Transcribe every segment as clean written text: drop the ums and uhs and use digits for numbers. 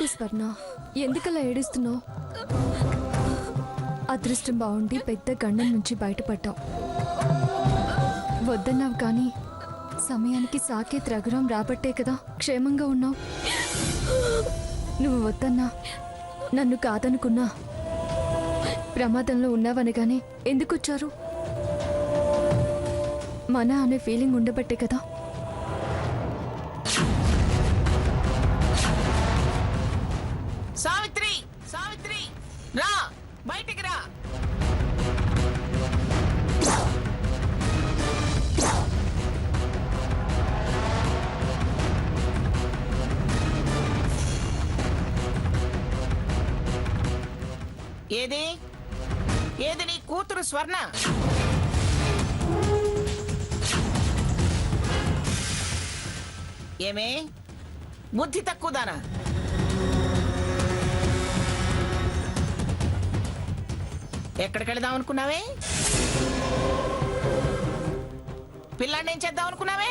ఊరుకో స్వర్ణ, ఎందుకలా ఏడుస్తున్నావు? అదృష్టం బాగుండి పెద్ద గండం నుంచి బయటపడ్డావు. వద్దన్నావు కానీ సమయానికి సాకేత్ రఘురాం రాబట్టే కదా క్షేమంగా ఉన్నావు. నువ్వు వద్దన్నా, నన్ను కాదనుకున్నా ప్రమాదంలో ఉన్నావనగానే ఎందుకు వచ్చారు? మన అనే ఫీలింగ్ ఉండబట్టే కదా. సావిత్రి, సావిత్రి రా, బయటికి రా. ఏది ఏది నీ కూతురు స్వర్ణ? ఏమే బుద్ధి తక్కువదానా? ఎక్కడికి వెళదాం అనుకున్నావే? పిల్లాన్ని ఏం చేద్దాం అనుకున్నావే?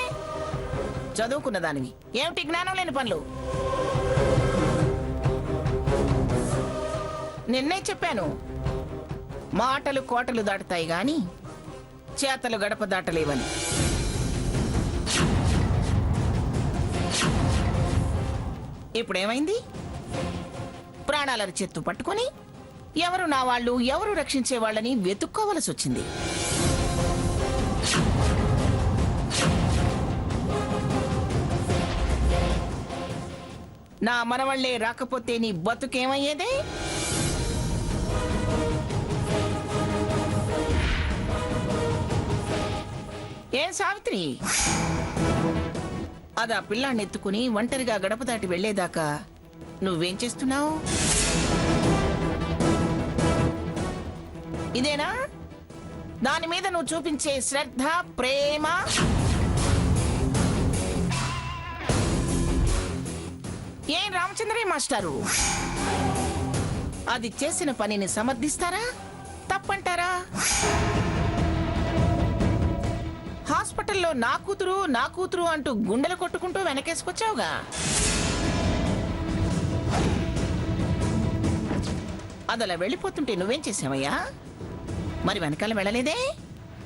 చదువుకున్న దానివి, ఏమిటి జ్ఞానం లేని పనులు? నిన్నే చెప్పాను, మాటలు కోటలు దాటుతాయి గాని చేతలు గడప దాటలేవని. ఇప్పుడేమైంది? ప్రాణాలను చెత్తు పట్టుకొని ఎవరు నా వాళ్ళు, ఎవరు రక్షించే వాళ్ళని వెతుక్కోవలసి వచ్చింది. నా మనవళ్లే రాకపోతే నీ బతుకేమయ్యేదే? ఏం సావిత్రి, అదా పిల్లాన్ని ఎత్తుకుని ఒంటరిగా గడప దాటి వెళ్లేదాకా నువ్వేం చేస్తున్నావు? ఇదేనా దాని మీద నువ్వు చూపించే శ్రద్ధ, ప్రేమ? ఏం రామచంద్రయ్య మాస్టారు, అది చేసిన పనిని సమర్థిస్తారా, తప్పంటారా? హాస్పిటల్లో నా కూతురు అంటూ గుండెలు కొట్టుకుంటూ వెనకేసుకొచ్చావుగా. అదలా వెళ్ళిపోతుంటే నువ్వేం చేసావయ్యా? మరి వెనకాల వెళ్ళలేదే?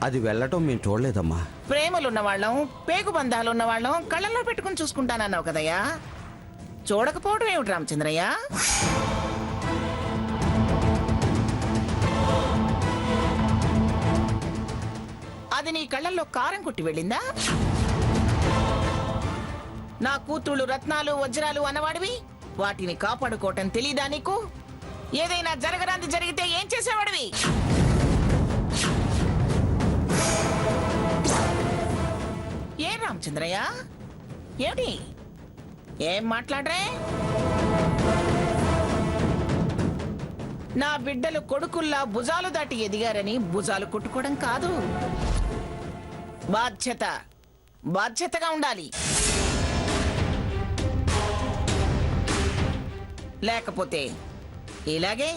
అది వెళ్ళటం మేము చూడలేదమ్మా. ప్రేమలున్న వాళ్ళం, పేగు బంధాలున్న వాళ్ళం కళ్ళల్లో పెట్టుకుని చూసుకుంటానన్నావు కదయ్యా. చూడకపోవడం ఏమిటి రామచంద్రయ్య? అది నీ కళ్ళల్లో కారం కొట్టి వెళ్ళిందా? నా కూతుళ్ళు రత్నాలు, వజ్రాలు అన్నవాడివి, వాటిని కాపాడుకోవటం తెలీదా నీకు? ఏదైనా జరగరాంది జరిగితే ఏం చేసేవాడివి? ఏ రామచంద్రయ్య, ఏమిటి ఏం మాట్లాడరే? నా బిడ్డలు కొడుకుల్లా భుజాలు దాటి ఎదిగారని భుజాలు కొట్టుకోవడం కాదు, బాధ్యతగా ఉండాలి. లేకపోతే ఇలాగే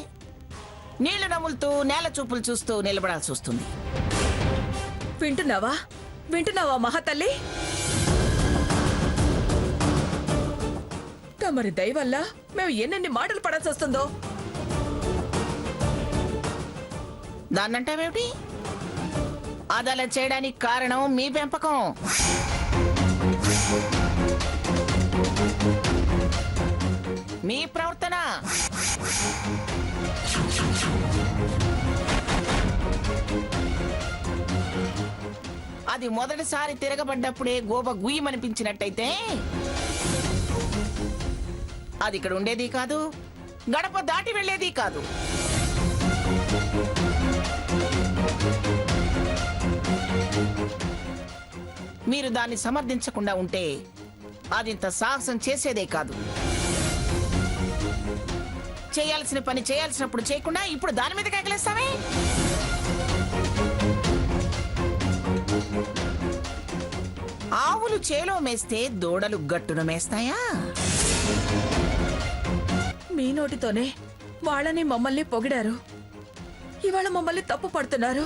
నీళ్లు నములుతూ నేల చూపులు చూస్తూ నిలబడాల్సి వస్తుంది. వింటున్నావా మహాతల్లి? తమరి దయ వల్ల మేము ఎన్నెన్ని మాటలు పడాల్సి వస్తుందో. దాన్నంటావేమిటి? అదలా చేయడానికి కారణం మీ పెంపకం. మీ ప్రవర్తన. అది మొదటిసారి తిరగబడ్డప్పుడే గోబ గుయ్యమనిపించినట్టయితే అది ఇక్కడ ఉండేది కాదు, గడప దాటి వెళ్లేది కాదు. మీరు దాన్ని సమర్థించకుండా ఉంటే అదింత సాహసం చేసేదే కాదు. చేయాల్సిన పని చేయాల్సినప్పుడు చేయకుండా ఇప్పుడు దాని మీద కేకలేస్తావే? ఆవులు చేలో మేస్తే దూడలు గట్టున మేస్తాయా? మీ నోటితోనే వాళ్ళని మమ్మల్ని పొగిడారు, ఇవాళ మమ్మల్ని తప్పు పడుతున్నారు.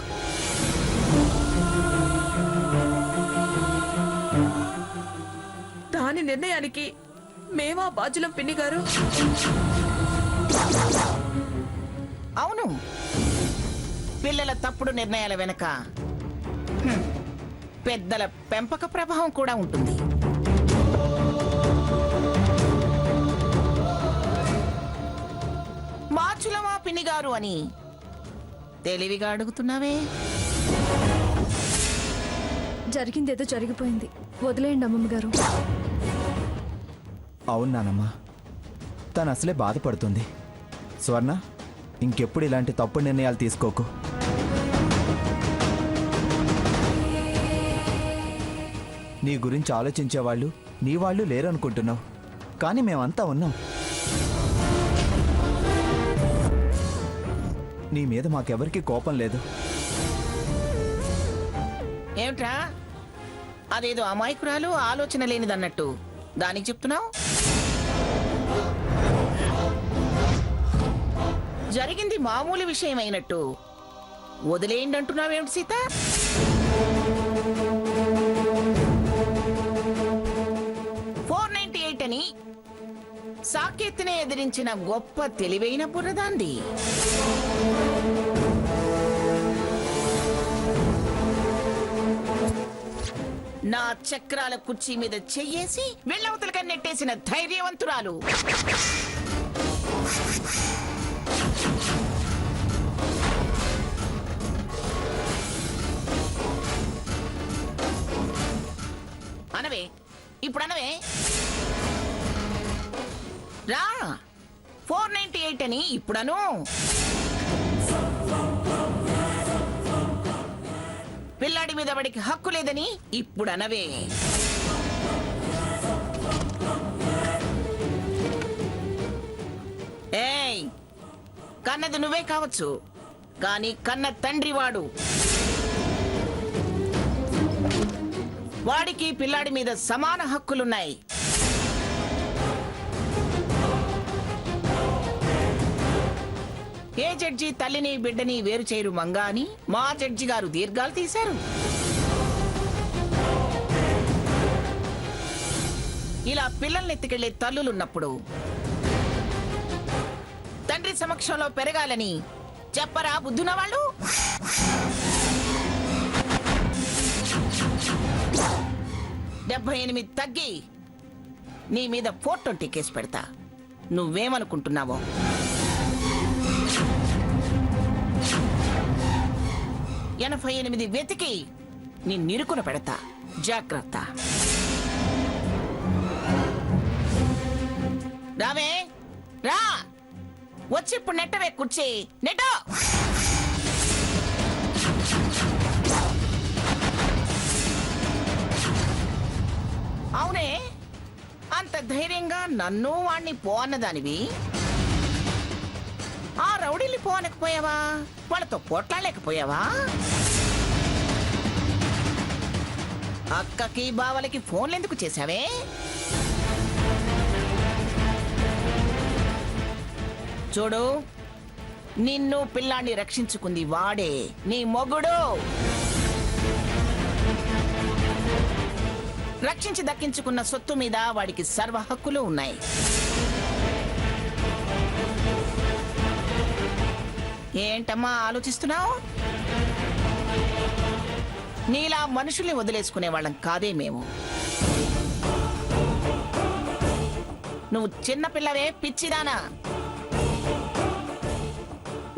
దాని నిర్ణయానికి మేమా బాధ్యులం పిన్ని గారు. అవును, పిల్లల తప్పుడు నిర్ణయాల వెనక పెద్దల పెంపక ప్రభావం కూడా ఉంటుంది. మార్చులమా పిన్ని గారు అని తెలివిగా అడుగుతున్నావే. జరిగిందేదో జరిగిపోయింది, వదిలేయండి అమ్మమ్మ గారు. అవును నానమ్మా, తను అసలే బాధపడుతుంది. స్వర్ణ, ఇంకెప్పుడు ఇలాంటి తప్పుడు నిర్ణయాలు తీసుకోకు. నీ గురించి ఆలోచించేవాళ్ళు నీ వాళ్ళు లేరనుకుంటున్నావు, కానీ మేమంతా ఉన్నాం. నీ మీద మాకెవరికీ కోపం లేదు. ఏమిట్రా, అదేదో అమాయకురాలు ఆలోచన లేనిదన్నట్టు దానికి చెప్తున్నావు? జరిగింది మామూలు విషయం అయినట్టు వదిలేయండి అంటున్నావేమిటి సీత? అని సాకేత్నే ఎదిరించిన గొప్ప తెలివైన బుర్రదాంది. నా చక్రాల కుర్చీ మీద చెయ్యేసి వెళ్ళవతలక నెట్టేసిన ధైర్యవంతురాలు. అనవే, ఇప్పుడు అనవే. రా, 498 అని ఇప్పుడను. పిల్లాడి మీద వాడికి హక్కు లేదని ఇప్పుడు అనవే. ఏయ్, కన్నది నువ్వే కావచ్చు, కానీ కన్న తండ్రి వాడు. వాడికి పిల్లాడి మీద సమాన హక్కులున్నాయి. ఏ జడ్జి తల్లిని బిడ్డని వేరు చేయరు మంగా అని మా జడ్జి గారు దీర్ఘాలు తీశారు. ఇలా పిల్లల్ని ఎత్తుకెళ్లే తల్లులున్నప్పుడు తండ్రి సమక్షంలో పెరగాలని చెప్పరా బుద్ధున వాళ్ళు? $78 తగ్గి నీ మీద 420 కేసు పెడతా. నువ్వేమనుకుంటున్నావో? $88 వెతికి నీ నిరుకున పెడతా. జాగ్రత్త. రావే, రా, వచ్చి ఇప్పుడు నెట్టవే కుర్చీ నెట్ట. అవునే, అంత ధైర్యంగా నన్ను వాణ్ణి పో అన్నదానివి. ఆ రౌడీల్ని పో అనకపోయావా? వాళ్ళతో పోట్లాడలేకపోయావా? అక్కకి బావలకి ఫోన్లు ఎందుకు చేశావే? చూడు, నిన్ను పిల్లాన్ని రక్షించుకుంది వాడే, నీ మొగుడు. రక్షించి దక్కించుకున్న సొత్తు మీద వాడికి సర్వ హక్కులు ఉన్నాయి. ఏంటమ్మా ఆలోచిస్తున్నావు? నీలా మనుషుల్ని వదిలేసుకునే వాళ్ళం కాదే మేము. నువ్వు చిన్నపిల్లవే పిచ్చిదానా.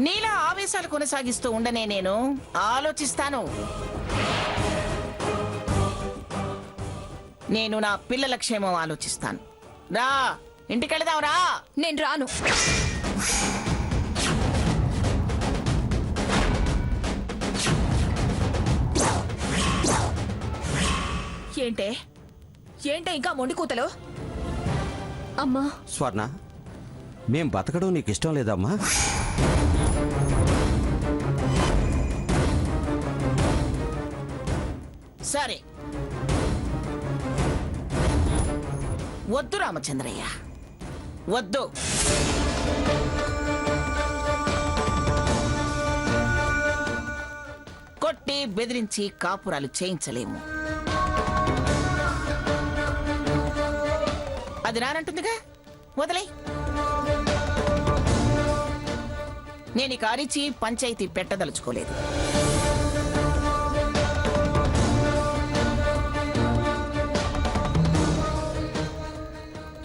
నీలా ఆవేశాలు కొనసాగిస్తూ ఉండనే నేను ఆలోచిస్తాను. నేను నా పిల్లల క్షేమం ఆలోచిస్తాను. రా, ఇంటికెళ్దాం రా. నేను రాను. ఏంటే ఏంటే ఇంకా మొండి కూతలు? అమ్మా, స్వర్ణ, మేం బతకడం నీకు ఇష్టం లేదమ్మా? సరే, వద్దు రామచంద్రయ్య, వద్దు. కొట్టి బెదిరించి కాపురాలు చేయించలేము. అది రానంటుందిగా, వదిలే. నేను ఇక అరిచి పంచాయతీ పెట్టదలుచుకోలేదు.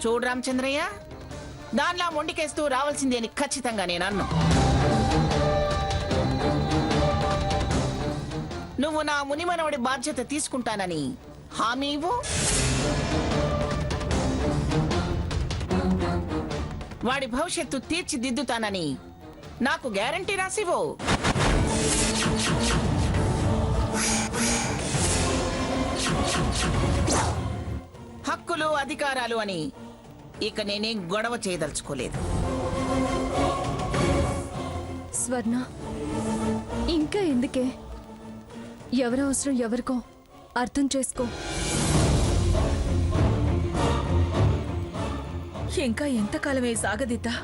చూడు రామచంద్రయ్య, దానిలా మొండికేస్తూ రావాల్సింది అని ఖచ్చితంగా నేను అన్నా. నువ్వు నా మునిమనవడి బాధ్యత తీసుకుంటానని హామీ ఇవ్వు. వాడి భవిష్యత్తు తీర్చిదిద్దుతానని నాకు గ్యారంటీ రాసివ్వు. హక్కులు అధికారాలు అని ఇక నేనేం గొడవ చేయదలుచుకోలేదు. స్వర్ణ, ఇంకా ఎందుకే? ఎవరి అవసరం ఎవరికో అర్థం చేసుకో. ఇంకా ఎంతకాలమే సాగదిద్దా?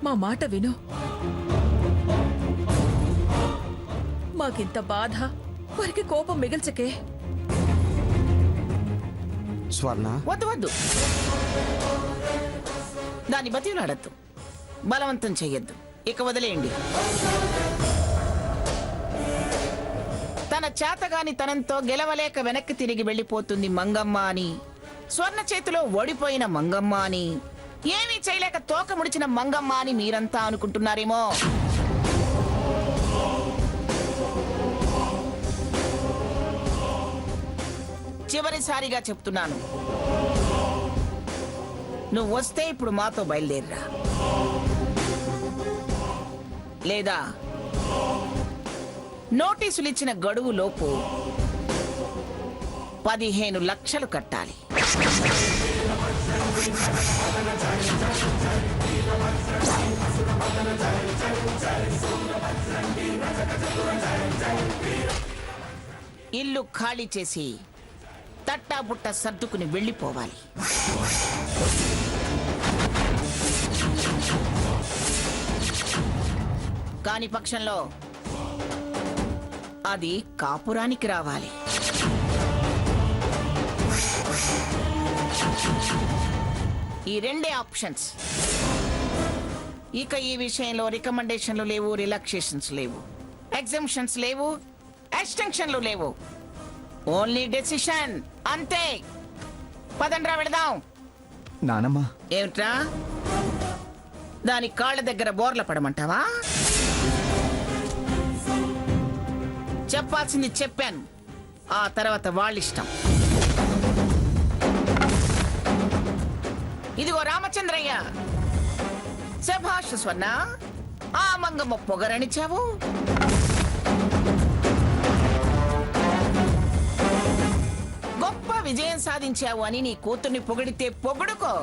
మా మాట విను. మాకింత బాధ, వారికి కోపం మిగిల్చకే. స్వర్ణ, వద్దు వద్దు, దాన్ని బతిలాడద్దు, బలవంతం చెయ్యొద్దు. ఇక వదిలేయండి. తన చేతగాని తనంతో గెలవలేక వెనక్కి తిరిగి వెళ్ళిపోతుంది మంగమ్మ అని, స్వర్ణ చేతిలో ఓడిపోయిన మంగమ్మ అని, ఏమీ చేయలేక తోక ముడిచిన మంగమ్మ అని మీరంతా అనుకుంటున్నారేమో. చివరిసారిగా చెప్తున్నాను, నువ్వు వస్తే ఇప్పుడు మాతో బయలుదేరిరా, లేదా నోటీసులు ఇచ్చిన గడువు లోపు 15 లక్షలు కట్టాలి. ఇల్లు ఖాళీ చేసి తట్టాబుట్ట సర్దుకుని వెళ్ళిపోవాలి. కాని పక్షంలో అది కాపురానికి రావాలి. ఈ రెండే ఆప్షన్స్. ఇక ఈ విషయంలో రికమెండేషన్లు లేవు, రిలాక్సేషన్స్ లేవు, ఎగ్జంప్షన్స్ లేవు, ఎక్స్టెన్షన్లు లేవు. ఓన్లీ డెసిషన్, అంతే. పదండ్రా వెళదాం. నానమ్మ, ఏమిట్రా, దాని కాళ్ళ దగ్గర బోర్ల పడమంటావా? చెప్పాల్సింది చెప్పాను, ఆ తర్వాత వాళ్ళిష్టం. ఇదిగో రామచంద్రయ్య, శభాష్ స్వర్ణ, ఆ మంగమ్మ పొగరనిచ్చావు. గొప్ప విజయం సాధించావు అని నీ కూతుర్ని పొగిడితే పొగుడుకో,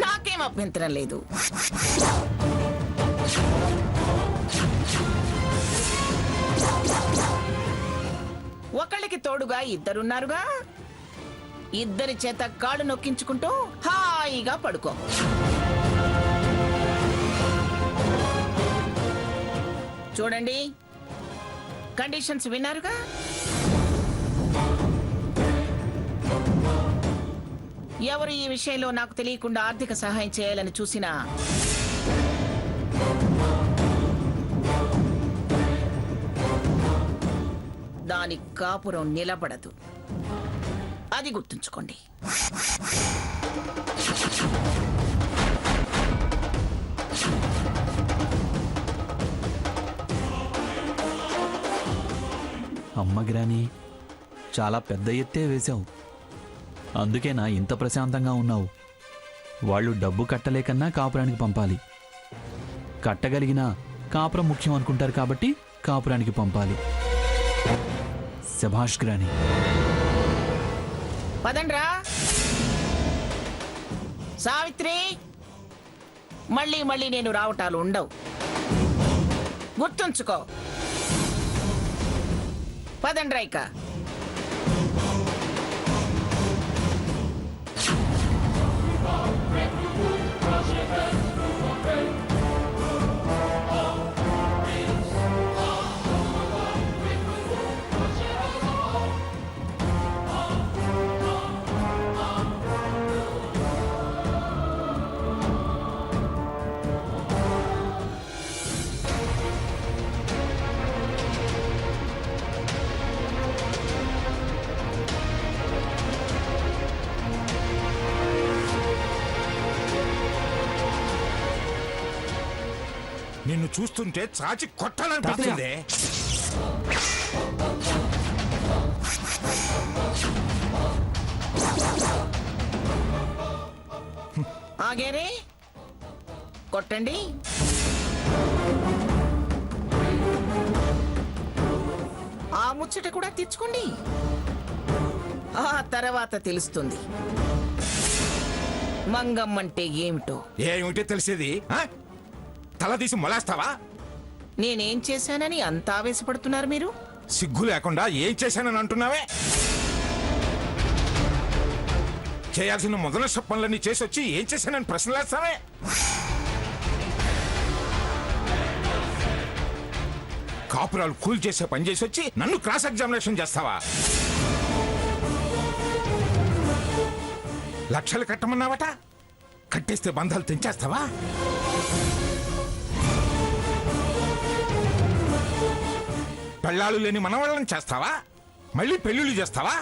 నాకేం అభ్యంతరం లేదు. ఒకళ్ళకి తోడుగా ఇద్దరున్నారుగా, ఇద్దరి చేత కాళ్ళు నొక్కించుకుంటూ హాయిగా పడుకో. చూడండి, కండిషన్స్ విన్నారుగా. ఎవరు ఈ విషయంలో నాకు తెలియకుండా ఆర్థిక సహాయం చేయాలని చూసినా దాని కాపురం నిలబడదు. అది గుర్తుంచుకోండి. అమ్మ గ్రాని, చాలా పెద్ద ఎత్తే వేశావు. అందుకేనా ఇంత ప్రశాంతంగా ఉన్నావు. వాళ్ళు డబ్బు కట్టలేకన్నా కాపురానికి పంపాలి. కట్టగలిగినా కాపురం ముఖ్యం అనుకుంటారు కాబట్టి కాపురానికి పంపాలి. శభాష్ గ్రాని. పదండ్రా. సావిత్రి, మళ్ళీ మళ్ళీ నేను రావటాలు ఉండవు, గుర్తుంచుకో. పదండ్రా ఇక. నిన్ను చూస్తుంటే చాచి కొట్టాలనిపిస్తుంది. ఆగేరే కొట్టండి. ఆ ముచ్చట కూడా తెచ్చుకోండి. ఆ తర్వాత తెలుస్తుంది మంగమ్మంటే ఏమిటో. ఏమిటో తెలిసేది ఆ? తల తీసి మొలేస్తావా? నేనేం చేశానని అంత ఆవేశపడుతున్నారు మీరు? సిగ్గు లేకుండా ఏం చేశానని అంటున్నావే? చేయాల్సిన మొదల పనులన్నీ చేసి వచ్చి ఏం చేశానని ప్రశ్నలేస్తావే? కాపురాలు కూల్ చేసే పని చేసి వచ్చి నన్ను క్రాస్ ఎగ్జామినేషన్ చేస్తావా? లక్షలు కట్టమన్నావట, కట్టేస్తే బంధాలు తెంచేస్తావా? పెళ్ళాలు లేని మనవాళ్ళని చేస్తావా? మళ్ళీ పెళ్ళిళ్ళు చేస్తావా?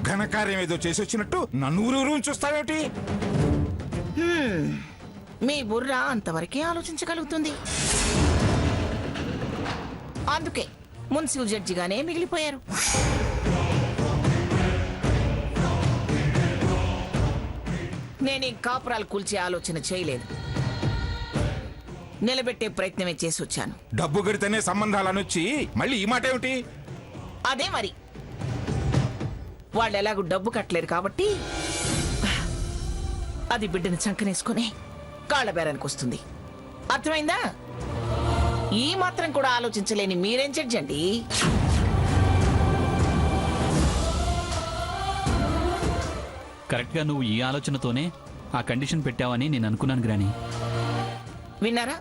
ఘనకార్యం ఏదో చేసి వచ్చినట్టు నన్ను ఊరు చూస్తావేమిటి? మీ బుర్ర అంతవరకే ఆలోచించగలుగుతుంది. అందుకే మున్సిపల్ జడ్జిగానే మిగిలిపోయారు. నేను ఈ కాపురాలు కూల్చే ఆలోచన చేయలేదు. నిలబెట్టే ప్రయత్నమే చేసి వచ్చాను. డబ్బు గడితేనే సంబంధాలు అనొచ్చి మళ్ళీ ఈ మాట ఏమిటి? అదే మరి, వాళ్ళు ఎలాగూ డబ్బు కట్టలేరు కాబట్టి అది బిడ్డని చంకనేసుకుని కాళ్ళ బేరానికి వస్తుంది. అర్థమైందా? ఈ మాత్రం కూడా ఆలోచించలేని మీరేం జడ్జి అండి? కరెక్ట్గా నువ్వు ఈ ఆలోచనతోనే ఆ కండిషన్ పెట్టావని నేను అనుకున్నాను గ్రాని. విన్నారా?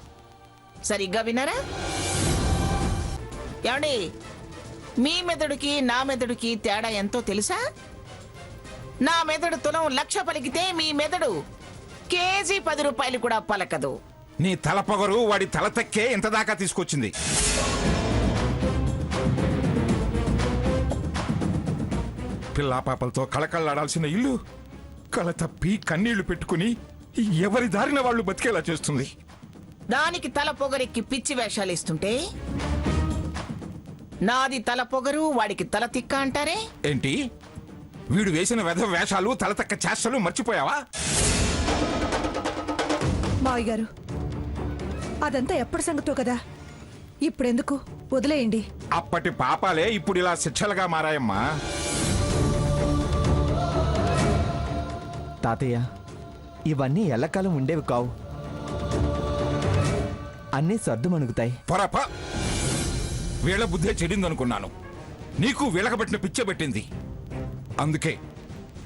సరిగ్గా విన్నారా? ఏమండి, మీ మెదడుకి నా మెదడుకి తేడా ఎంతో తెలుసా? నా మెదడు తులం 1,00,000 పలికితే మీ మెదడు కేజీ 10 రూపాయలు కూడా పలకదు. నీ తల పొగరు వాడి తల తెక్కే ఇంత దాకా తీసుకొచ్చింది. పిల్లా పాపలతో కళకళలాడాల్సిన ఇల్లు కళ తప్పి కన్నీళ్లు పెట్టుకుని ఎవరి దారిన వాళ్ళు బతికేలా చేస్తుంది. దానికి తల పొగరెక్కి పిచ్చి వేషాలు ఇస్తుంటే నాది తల పొగరు, వాడికి తల తిక్క అంటారే? ఏంటి వీడు వేసిన వెధ వేషాలు తల తక్క చేష్టలు మర్చిపోయావా? మావయ్య గారు, అదంతా ఎప్పటి సంగతో కదా, ఇప్పుడెందుకు, వదిలేయండి. అప్పటి పాపాలే ఇప్పుడు ఇలా శిక్షలుగా మారాయమ్మా. తాతయ్య, ఇవన్నీ ఎల్లకాలం ఉండేవి కావు. అన్నీ సర్దు మణుగుతాయి. పొరప వీళ్ళ బుద్ధే చెడిందనుకున్నాను. నీకు వీళ్ళకబట్టిన పిచ్చ పెట్టింది. అందుకే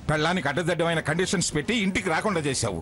పెళ్ళానికి అడ్డదడ్డమైన కండిషన్స్ పెట్టి ఇంటికి రాకుండా చేశావు.